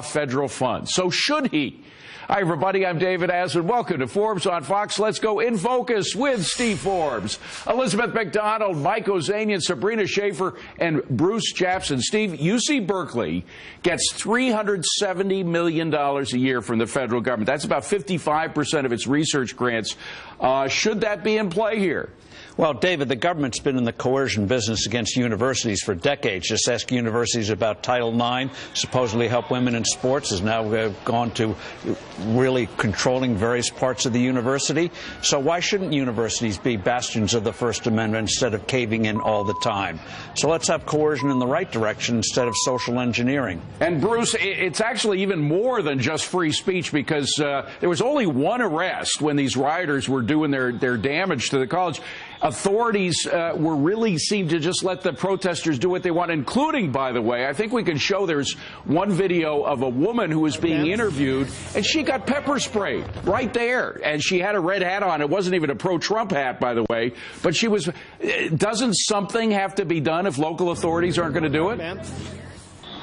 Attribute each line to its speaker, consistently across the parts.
Speaker 1: federal funds. So should he? Hi, everybody. I'm David Asman. Welcome to Forbes on Fox. Let's go in focus with Steve Forbes, Elizabeth McDonald, Mike Ozanian, Sabrina Schaefer, and Bruce Japsen. Steve, UC Berkeley gets $370 million a year from the federal government. That's about 55% of its research grants. Should that be in play here?
Speaker 2: Well, David, the government's been in the coercion business against universities for decades. Just ask universities about Title IX, supposedly help women in sports, has now gone to really controlling various parts of the university. So why shouldn't universities be bastions of the First Amendment instead of caving in all the time? So let's have coercion in the right direction instead of social engineering.
Speaker 1: And, Bruce, it's actually even more than just free speech, because there was only one arrest when these rioters were doing their damage to the college. Authorities really seemed to just let the protesters do what they want, including, by the way, I think we can show there's one video of a woman who was being interviewed, and she got pepper sprayed right there, and she had a red hat on. It wasn't even a pro-Trump hat, by the way, but she was. Doesn't something have to be done if local authorities aren't going to do it?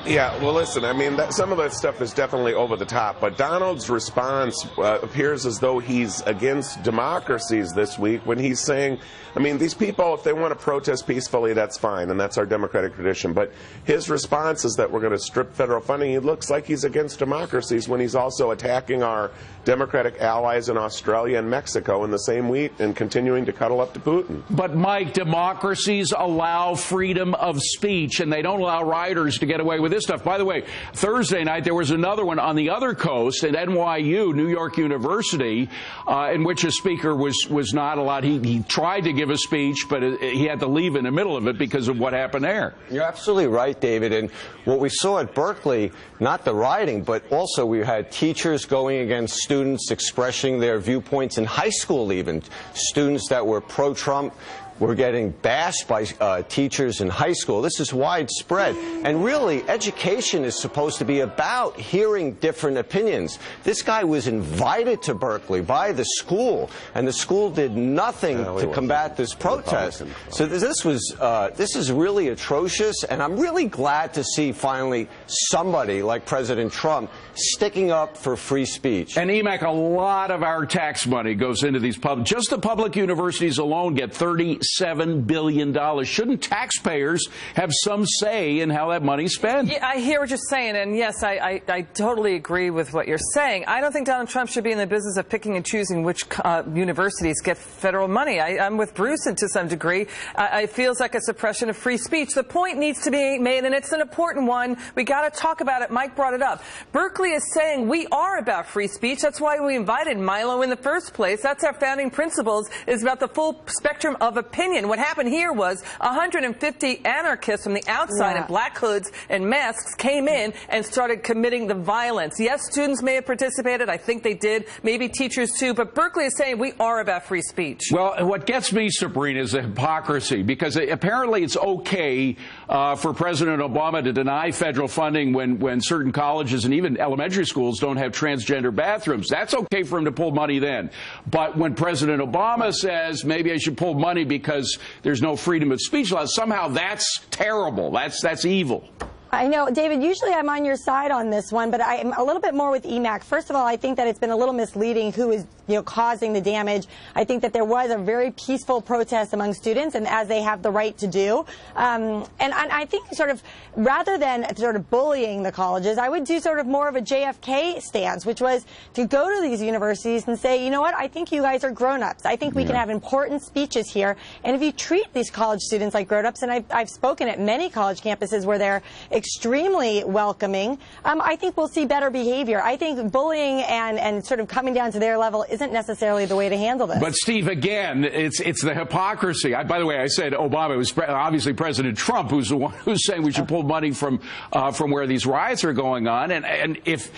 Speaker 3: Yeah, well, listen, I mean, some of that stuff is definitely over the top, but Donald's response appears as though he's against democracies this week when he's saying, I mean, these people, if they want to protest peacefully, that's fine, and that's our democratic tradition, but his response is that we're going to strip federal funding. He looks like he's against democracies when he's also attacking our democratic allies in Australia and Mexico in the same week and continuing to cuddle up to Putin.
Speaker 1: But, Mike, democracies allow freedom of speech, and they don't allow rioters to get away with this stuff. By the way, Thursday night there was another one on the other coast at NYU, New York University, in which a speaker was not allowed. He tried to give a speech, but he had to leave in the middle of it because of what happened there.
Speaker 4: You're absolutely right, David. And what we saw at Berkeley, not the rioting, but also we had teachers going against students expressing their viewpoints in high school even. Students that were pro-Trump were getting bashed by teachers in high school. This is widespread. And really, education is supposed to be about hearing different opinions. This guy was invited to Berkeley by the school, and the school did nothing to combat this protest. So this is really atrocious, and I'm really glad to see finally somebody like President Trump sticking up for free speech.
Speaker 1: And EMAC, a lot of our tax money goes into these just the public universities alone get $37 billion. Shouldn't taxpayers have some say in how that money's spent?
Speaker 5: Yeah, I hear what you're saying, and yes, I totally agree with what you're saying. I don't think Donald Trump should be in the business of picking and choosing which universities get federal money. I'm with Bruce to some degree. It feels like a suppression of free speech. The point needs to be made, and it's an important one. We got to talk about it. Mike brought it up. Berkeley is saying we are about free speech. That's why we invited Milo in the first place. That's our founding principles, is about the full spectrum of opinion. What happened here was 150 anarchists from the outside in black hoods and masks came in and started committing the violence. Yes, students may have participated. I think they did. Maybe teachers too. But Berkeley is saying we are about free speech.
Speaker 1: Well, what gets me, Sabrina, is the hypocrisy, because apparently it's okay for President Obama to deny federal funding when certain colleges and even elementary schools don't have transgender bathrooms. That's okay for him to pull money then. But when President Obama says maybe I should pull money because there's no freedom of speech law, somehow that's terrible. That's evil.
Speaker 6: I know, David, usually I'm on your side on this one, but I'm a little bit more with EMAC. First of all, I think that it's been a little misleading who is causing the damage. I think that there was a very peaceful protest among students, and as they have the right to do. And I think sort of rather than sort of bullying the colleges, I would do sort of more of a JFK stance, which was to go to these universities and say, you know what, I think you guys are grown-ups. I think we can have important speeches here. And if you treat these college students like grown-ups, and I've spoken at many college campuses where they're extremely welcoming, I think we'll see better behavior. I think bullying and sort of coming down to their level isn't necessarily the way to handle this.
Speaker 1: But, Steve, again, it's the hypocrisy. By the way, I said Obama. It was obviously President Trump who's the one who's saying we should pull money from where these riots are going on. And if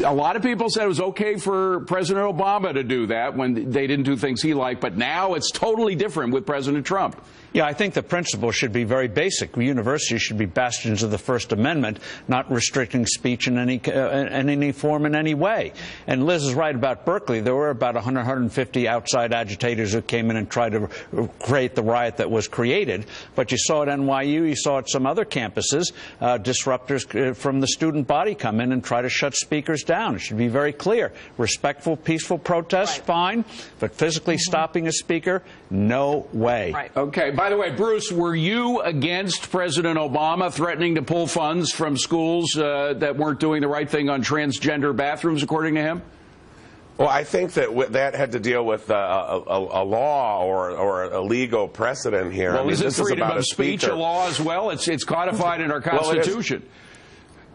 Speaker 1: a lot of people said it was okay for President Obama to do that when they didn't do things he liked, but now it's totally different with President Trump.
Speaker 2: Yeah, I think the principle should be very basic. Universities should be bastions of the First Amendment, not restricting speech in any form in any way. And Liz is right about Berkeley. There were about 150 outside agitators who came in and tried to create the riot that was created. But you saw at NYU, you saw at some other campuses, disruptors from the student body come in and try to shut speakers down. It should be very clear. Respectful, peaceful protests, fine. But physically stopping a speaker, no way.
Speaker 5: Right.
Speaker 1: Okay. By the way, Bruce, were you against President Obama threatening to pull funds from schools that weren't doing the right thing on transgender bathrooms, according to him?
Speaker 3: Well, I think that that had to deal with a law or a legal precedent here.
Speaker 1: Well,
Speaker 3: I mean,
Speaker 1: isn't
Speaker 3: this is
Speaker 1: freedom
Speaker 3: about
Speaker 1: of speech a law as well? It's codified in our Constitution.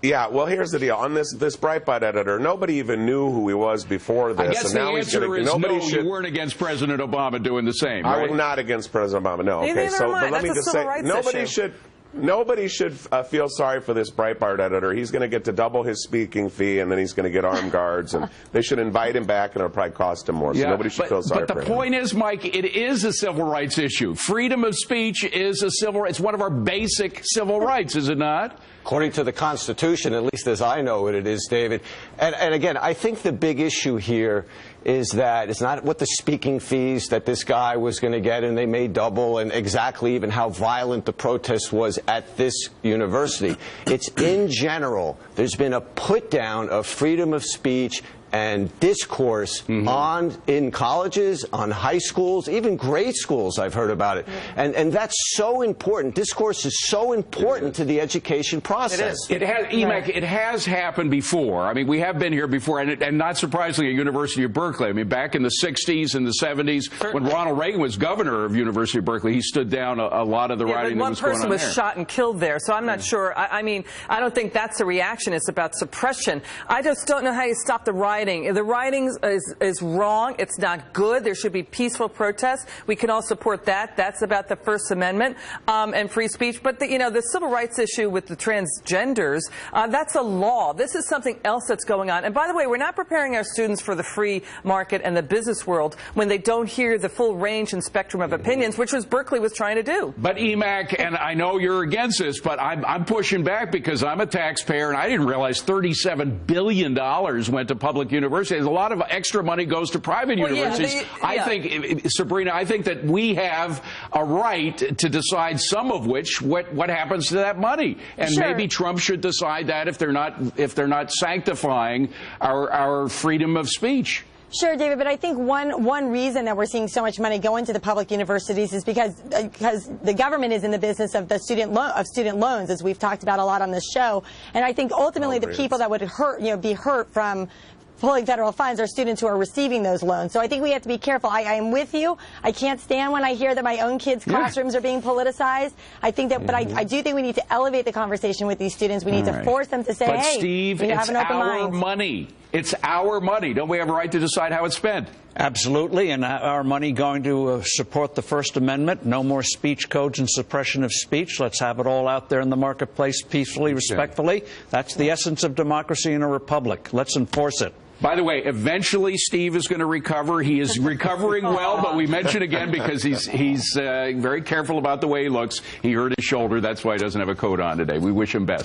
Speaker 3: Yeah, well, here's the deal. On this Breitbart editor, nobody even knew who he was before this.
Speaker 1: I guess
Speaker 3: and
Speaker 1: the
Speaker 3: now
Speaker 1: answer is
Speaker 3: no,
Speaker 1: you weren't against President Obama doing the same, right?
Speaker 3: I was not against President Obama, no. Okay,
Speaker 5: Neither am I.
Speaker 3: but let me
Speaker 5: That's a
Speaker 3: just
Speaker 5: civil
Speaker 3: say,
Speaker 5: rights
Speaker 3: nobody should feel sorry for this Breitbart editor. He's going to get to double his speaking fee, and then he's going to get armed guards, and they should invite him back, and it'll probably cost him more. So nobody should feel sorry for him.
Speaker 1: But the point is, Mike, it is a civil rights issue. Freedom of speech is a civil. It's one of our basic civil rights, is it not?
Speaker 4: According to the Constitution, at least as I know it is, David. And again, I think the big issue here is that it's not what the speaking fees that this guy was going to get, and they may double, and exactly even how violent the protest was at this university. It's in general, there's been a put down of freedom of speech and discourse in colleges, on high schools, even grade schools. I've heard about it, and that's so important. Discourse is so important to the education process.
Speaker 1: It has, Emac, it has happened before. I mean, we have been here before, and not surprisingly, at University of Berkeley. I mean, back in the 60s and the 70s, when Ronald Reagan was governor of University of Berkeley, he stood down a lot of the writing that was going on there.
Speaker 5: One person was shot and killed there, so I'm not sure. I mean, I don't think that's the reaction. It's about suppression. I just don't know how you stop the rioting. The rioting is wrong. It's not good. There should be peaceful protests. We can all support that. That's about the First Amendment and free speech. But the civil rights issue with the transgenders, that's a law. This is something else that's going on. And by the way, we're not preparing our students for the free market and the business world when they don't hear the full range and spectrum of opinions, which was Berkeley was trying to do.
Speaker 1: But Emac, and I know you're against this, but I'm pushing back because I'm a taxpayer, and I didn't realize $37 billion went to public universities. A lot of extra money goes to private universities. I think, Sabrina, I think that we have a right to decide some of which what happens to that money, and maybe Trump should decide that if they're not sanctifying our freedom of speach.
Speaker 6: Sure, David, but I think one reason that we're seeing so much money go into the public universities is because the government is in the business of the student loans, as we've talked about a lot on this show. And I think ultimately the people that would be hurt from pulling federal funds are students who are receiving those loans. So I think we have to be careful. I am with you. I can't stand when I hear that my own kids' classrooms are being politicized. I think that, but I do think we need to elevate the conversation with these students. We need to force them to say,
Speaker 1: but
Speaker 6: hey,
Speaker 1: Steve,
Speaker 6: we have an open mind.
Speaker 1: It's our money. It's our money. Don't we have a right to decide how it's spent?
Speaker 2: Absolutely, and our money going to support the First Amendment. No more speech codes and suppression of speech. Let's have it all out there in the marketplace peacefully, respectfully. That's the essence of democracy in a republic. Let's enforce it.
Speaker 1: By the way, eventually Steve is going to recover. He is recovering well, but we mention again because he's very careful about the way he looks. He hurt his shoulder. That's why he doesn't have a coat on today. We wish him best.